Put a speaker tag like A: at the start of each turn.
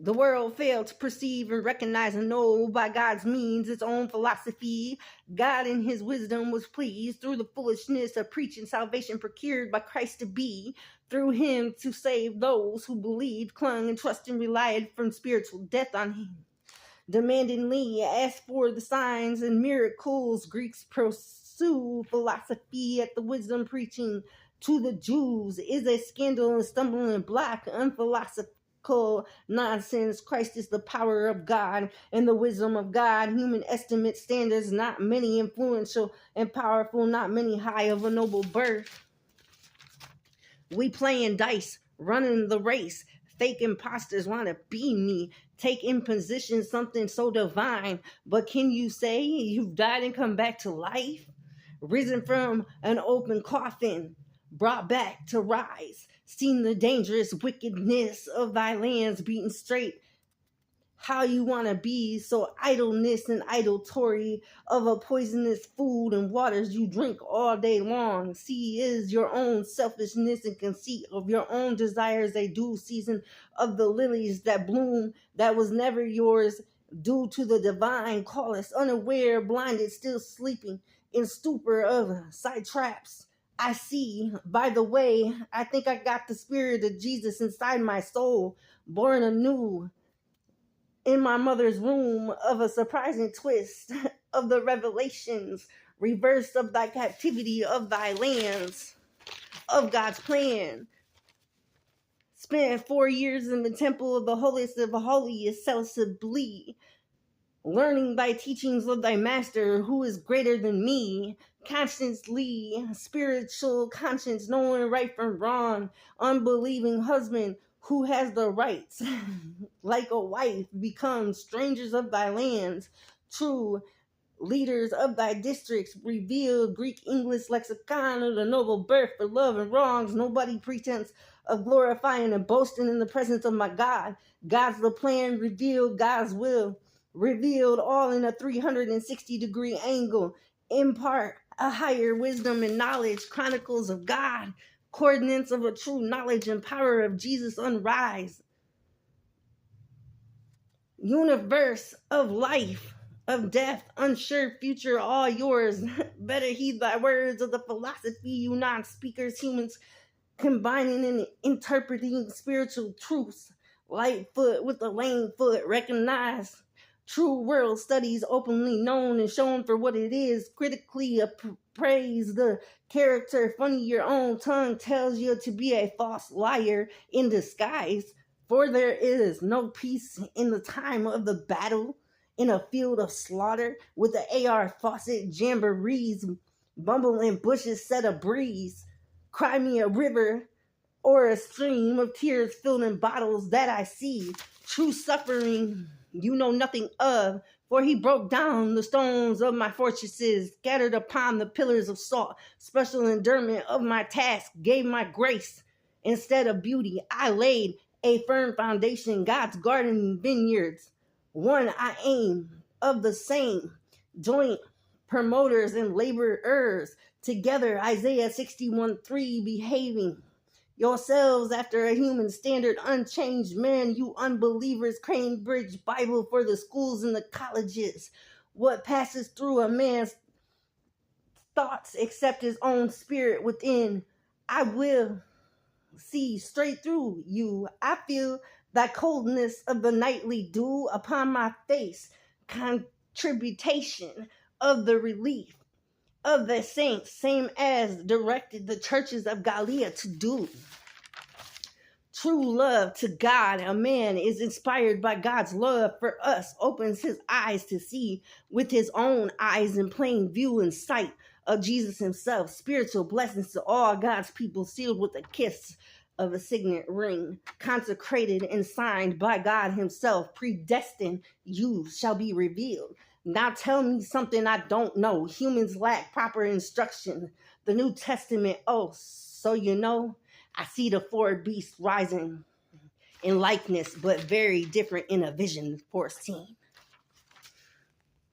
A: The world failed to perceive and recognize and know by God's means its own philosophy. God in his wisdom was pleased through the foolishness of preaching salvation procured by Christ to be through him to save those who believed, clung, and trusted and relied from spiritual death on him. Demandingly asked for the signs and miracles, Greeks pursue philosophy at the wisdom preaching to the Jews is a scandal and stumbling block, unphilosophical nonsense. Christ is the power of God and the wisdom of God. Human estimate standards, not many influential and powerful, not many high of a noble birth. We playing dice, running the race. Fake imposters want to be me. Take in position something so divine. But can you say you've died and come back to life? Risen from an open coffin, brought back to rise. Seen the dangerous wickedness of thy lands beaten straight. How you want to be so idleness and idolatory of a poisonous food and waters you drink all day long. See is your own selfishness and conceit of your own desires, a due season of the lilies that bloom that was never yours, due to the divine call us unaware, blinded, still sleeping in stupor of side traps. I see, by the way, I think I got the spirit of Jesus inside my soul, born anew in my mother's womb of a surprising twist of the revelations, reverse of thy captivity of thy lands, of God's plan. Spent 4 years in the temple of the holiest of the holiest, sensibly learning thy teachings of thy master, who is greater than me, constantly, spiritual conscience, knowing right from wrong, unbelieving husband, who has the rights, like a wife, become strangers of thy lands, true leaders of thy districts, reveal Greek English lexicon of the noble birth for love and wrongs, nobody pretense of glorifying and boasting in the presence of my God. God's the plan, revealed God's will, revealed all in a 360-degree angle, impart a higher wisdom and knowledge, chronicles of God, coordinates of a true knowledge and power of Jesus unrise. Universe of life, of death, unsure future, all yours. Better heed thy words of the philosophy, you non-speakers, humans, combining and interpreting spiritual truths. Light foot with the lame foot, recognize true world studies openly known and shown for what it is, critically appraise the character. Funny, your own tongue tells you to be a false liar in disguise, for there is no peace in the time of the battle, in a field of slaughter, with the AR faucet jamborees, bumbling bushes set a breeze. Cry me a river or a stream of tears filled in bottles that I see. True suffering you know nothing of, for he broke down the stones of my fortresses, scattered upon the pillars of salt. Special endurement of my task gave my grace. Instead of beauty, I laid a firm foundation, God's garden vineyards. One I aim of the same, joint promoters and laborers, together Isaiah 61:3, behaving yourselves after a human standard, unchanged men, you unbelievers. Cambridge Bible for the schools and the colleges. What passes through a man's thoughts except his own spirit within? I will see straight through you. I feel that coldness of the nightly dew upon my face, contribution of the relief of the saints, same as directed the churches of Gallia to do. True love to God, a man is inspired by God's love for us, opens his eyes to see with his own eyes in plain view and sight of Jesus himself. Spiritual blessings to all God's people, sealed with a kiss of a signet ring, consecrated and signed by God himself, predestined, you shall be revealed. Now tell me something I don't know. Humans lack proper instruction. The New Testament, oh, so you know, I see the four beasts rising in likeness, but very different in a vision foreseen.